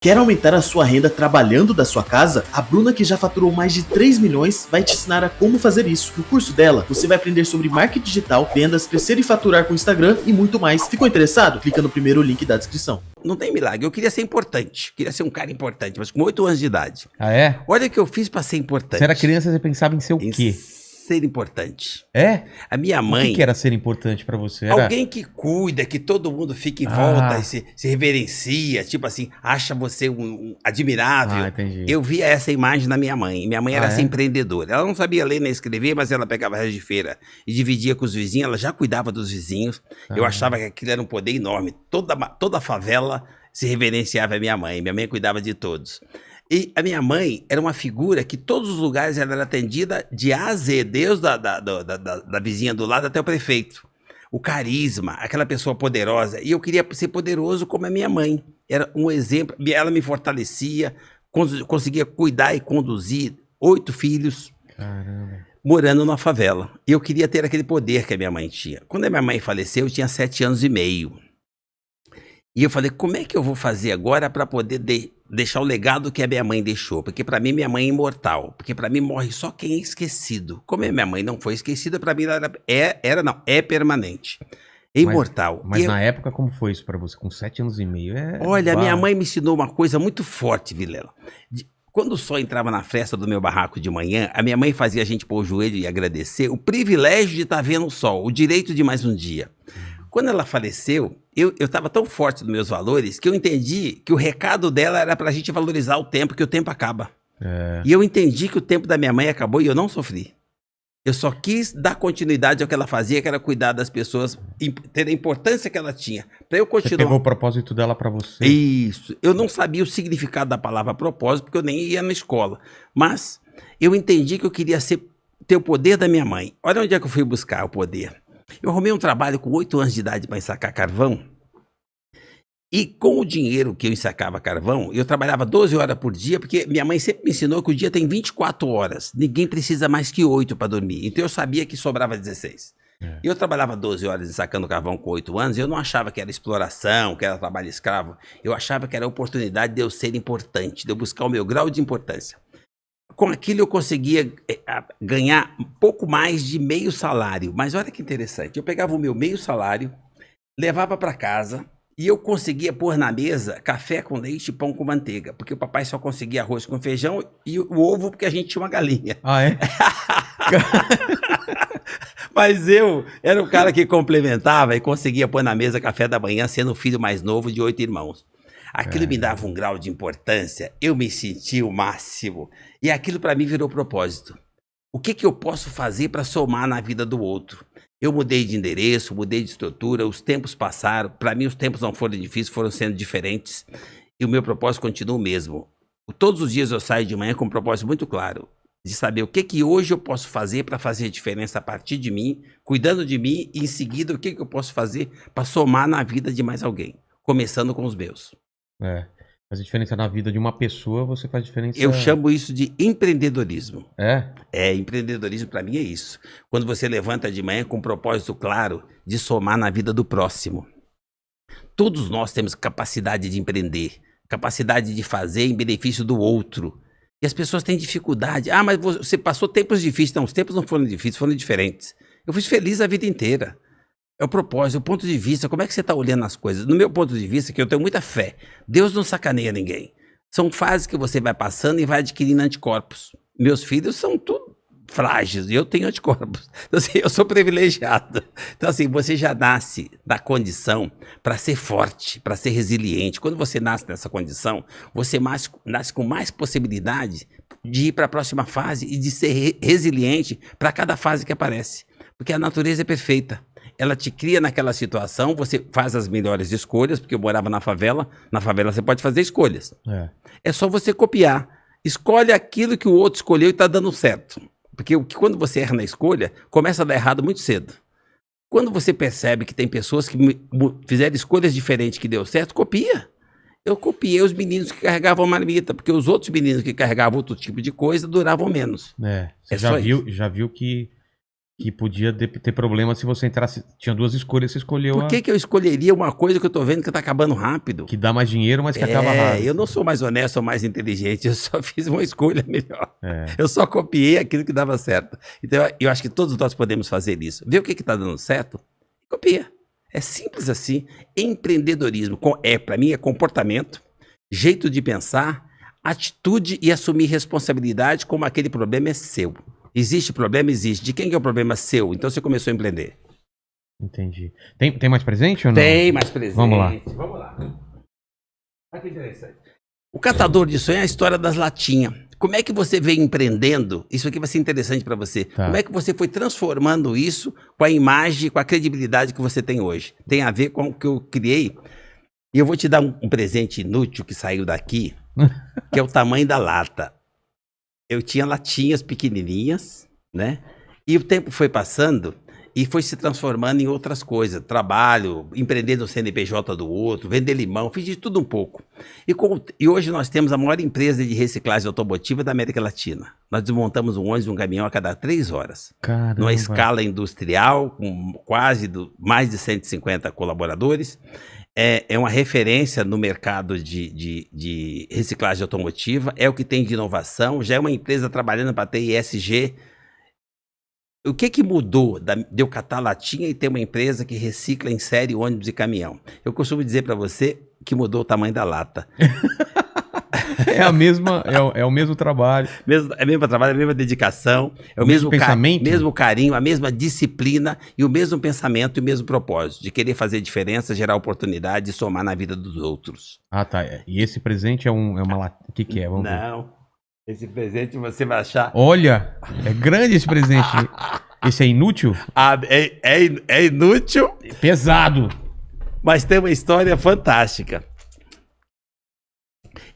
Quer aumentar a sua renda trabalhando da sua casa? A Bruna, que já faturou mais de 3 milhões, vai te ensinar a como fazer isso. No curso dela, você vai aprender sobre marketing digital, vendas, crescer e faturar com o Instagram e muito mais. Ficou interessado? Clica no primeiro link da descrição. Não tem milagre, eu queria ser importante, queria ser um cara importante, mas com 8 anos de idade. Ah, é? Olha o que eu fiz pra ser importante. Você era criança, você pensava em ser o quê? Ser importante. É? A minha mãe... O que era ser importante pra você? Era... Alguém que cuida, que todo mundo fica em volta e se reverencia, tipo assim, acha você admirável. Ah, entendi. Eu via essa imagem na minha mãe. Minha mãe era essa é? empreendedora. Ela não sabia ler nem escrever, mas ela pegava resto de feira e dividia com os vizinhos. Ela já cuidava dos vizinhos. Eu achava que aquilo era um poder enorme. Toda a favela se reverenciava a minha mãe. Minha mãe cuidava de todos. E a minha mãe era uma figura que todos os lugares ela era atendida de A a Z, desde da vizinha do lado até o prefeito. O carisma, aquela pessoa poderosa. E eu queria ser poderoso como a minha mãe. Era um exemplo. Ela me fortalecia, conseguia cuidar e conduzir 8 filhos. Caramba. Morando numa favela. E eu queria ter aquele poder que a minha mãe tinha. Quando a minha mãe faleceu, eu tinha 7 anos e meio. E eu falei, como é que eu vou fazer agora para poder deixar o legado que a minha mãe deixou? Porque para mim, minha mãe é imortal. Porque para mim, morre só quem é esquecido. Como a minha mãe não foi esquecida, para mim ela é permanente. É imortal. Mas na época, como foi isso para você? Com 7 anos e meio? Olha, a minha mãe me ensinou uma coisa muito forte, Vilela. Quando o sol entrava na festa do meu barraco de manhã, a minha mãe fazia a gente pôr o joelho e agradecer o privilégio de estar vendo o sol, o direito de mais um dia. Quando ela faleceu, eu estava tão forte nos meus valores que eu entendi que o recado dela era para a gente valorizar o tempo, que o tempo acaba. É. E eu entendi que o tempo da minha mãe acabou e eu não sofri. Eu só quis dar continuidade ao que ela fazia, que era cuidar das pessoas, ter a importância que ela tinha. Para eu continuar. Você pegou o propósito dela para você? Isso. Eu não sabia o significado da palavra propósito, porque eu nem ia na escola. Mas eu entendi que eu queria ter o poder da minha mãe. Olha onde é que eu fui buscar o poder. Eu arrumei um trabalho com 8 anos de idade para ensacar carvão. E com o dinheiro que eu ensacava carvão, eu trabalhava 12 horas por dia, porque minha mãe sempre me ensinou que o dia tem 24 horas. Ninguém precisa mais que 8 para dormir. Então eu sabia que sobrava 16. E eu trabalhava 12 horas ensacando carvão com 8 anos, e eu não achava que era exploração, que era trabalho escravo. Eu achava que era a oportunidade de eu ser importante, de eu buscar o meu grau de importância. Com aquilo eu conseguia ganhar um pouco mais de meio salário. Mas olha que interessante, eu pegava o meu meio salário, levava para casa e eu conseguia pôr na mesa café com leite e pão com manteiga. Porque o papai só conseguia arroz com feijão e o ovo porque a gente tinha uma galinha. Ah, é? Mas eu era o cara que complementava e conseguia pôr na mesa café da manhã, sendo o filho mais novo de 8 irmãos. Aquilo me dava um grau de importância, eu me sentia o máximo. E aquilo para mim virou propósito. O que eu posso fazer para somar na vida do outro? Eu mudei de endereço, mudei de estrutura, os tempos passaram. Para mim os tempos não foram difíceis, foram sendo diferentes. E o meu propósito continua o mesmo. Todos os dias eu saio de manhã com um propósito muito claro. De saber o que hoje eu posso fazer para fazer diferença a partir de mim, cuidando de mim, e em seguida o que eu posso fazer para somar na vida de mais alguém. Começando com os meus. É. Faz diferença na vida de uma pessoa, você faz diferença... Eu chamo isso de empreendedorismo. É? Empreendedorismo para mim é isso. Quando você levanta de manhã com um propósito claro de somar na vida do próximo. Todos nós temos capacidade de empreender, capacidade de fazer em benefício do outro. E as pessoas têm dificuldade. Ah, mas você passou tempos difíceis. Não, os tempos não foram difíceis, foram diferentes. Eu fui feliz a vida inteira. É o propósito, o ponto de vista, como é que você está olhando as coisas? No meu ponto de vista, que eu tenho muita fé, Deus não sacaneia ninguém. São fases que você vai passando e vai adquirindo anticorpos. Meus filhos são tudo frágeis e eu tenho anticorpos. Então, assim, eu sou privilegiado. Então, assim, você já nasce da condição para ser forte, para ser resiliente. Quando você nasce nessa condição, você nasce com mais possibilidade de ir para a próxima fase e de ser resiliente para cada fase que aparece. Porque a natureza é perfeita. Ela te cria naquela situação, você faz as melhores escolhas, porque eu morava na favela você pode fazer escolhas. É só você copiar. Escolhe aquilo que o outro escolheu e está dando certo. Porque quando você erra na escolha, começa a dar errado muito cedo. Quando você percebe que tem pessoas que fizeram escolhas diferentes que deu certo, copia. Eu copiei os meninos que carregavam marmita, porque os outros meninos que carregavam outro tipo de coisa duravam menos. Você já viu que Que podia ter problema se você entrasse. Tinha duas escolhas, você escolheu Por que eu escolheria uma coisa que eu tô vendo que tá acabando rápido? que dá mais dinheiro, mas que acaba rápido. Eu não sou mais honesto ou mais inteligente, eu só fiz uma escolha melhor. É. Eu só copiei aquilo que dava certo. Então, eu acho que todos nós podemos fazer isso. Ver o que tá dando certo, copia. É simples assim. Empreendedorismo, para mim, é comportamento, jeito de pensar, atitude e assumir responsabilidade como aquele problema é seu. Existe problema? Existe. De quem que é o problema seu? Então você começou a empreender. Entendi. Tem mais presente ou não? Tem mais presente. Vamos lá. Vamos lá. Olha que interessante. O catador de sonho é a história das latinhas. Como é que você veio empreendendo? Isso aqui vai ser interessante para você. Tá. Como é que você foi transformando isso com a imagem, com a credibilidade que você tem hoje? Tem a ver com o que eu criei. E eu vou te dar um presente inútil que saiu daqui, que é o tamanho da lata. Eu tinha latinhas pequenininhas, né? E o tempo foi passando e foi se transformando em outras coisas. Trabalho, empreender no CNPJ do outro, vender limão, fiz de tudo um pouco. E hoje nós temos a maior empresa de reciclagem automotiva da América Latina. Nós desmontamos um ônibus e um caminhão a cada 3 horas. Caramba. Numa escala industrial, com mais de 150 colaboradores. É uma referência no mercado de reciclagem automotiva, é o que tem de inovação, já é uma empresa trabalhando para ter ESG. O que mudou de eu catar latinha e ter uma empresa que recicla em série ônibus e caminhão? Eu costumo dizer para você que mudou o tamanho da lata. É a mesma, é o mesmo trabalho. É o mesmo trabalho, a mesma dedicação, é o mesmo mesmo pensamento? mesmo carinho, a mesma disciplina e o mesmo pensamento e o mesmo propósito de querer fazer diferença, gerar oportunidade e somar na vida dos outros. Ah, tá. E esse presente é uma latinha. O que é? Vamos ver. Não, esse presente você vai achar... Olha, é grande esse presente. Esse é inútil? É inútil, Pesado. mas tem uma história fantástica.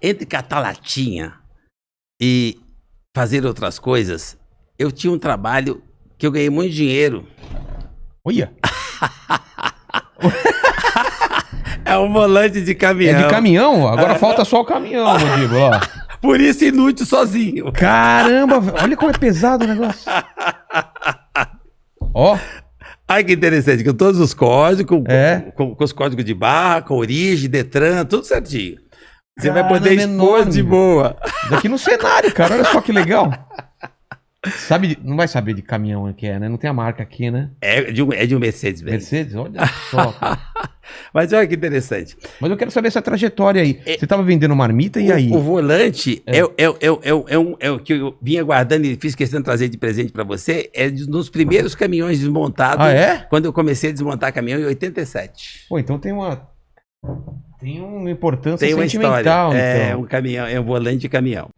Entre catar latinha e fazer outras coisas, eu tinha um trabalho que eu ganhei muito dinheiro. Olha. É um volante de caminhão. É de caminhão? Agora falta só o caminhão, Rodrigo, ó. Por isso inútil sozinho. Caramba, olha como é pesado o negócio. Ó. Ai, que interessante, com todos os códigos, É. com os códigos de barra, com origem, Detran, tudo certinho. Você vai Caramba, poder expor enorme. de boa. Daqui no cenário, cara. Olha só que legal. Não vai saber de caminhão que é, né? Não tem a marca aqui, né? É de um Mercedes-Benz. Mercedes, olha só, cara. Mas olha que interessante. Mas eu quero saber essa trajetória aí. Você tava vendendo marmita e aí? O volante é o que eu vinha guardando e fiz questão de trazer de presente para você. É dos primeiros caminhões desmontados. Ah, é? Quando eu comecei a desmontar caminhão em 87. Pô, então tem uma importância Tem uma sentimental, história. É então. um caminhão, é um volante de caminhão.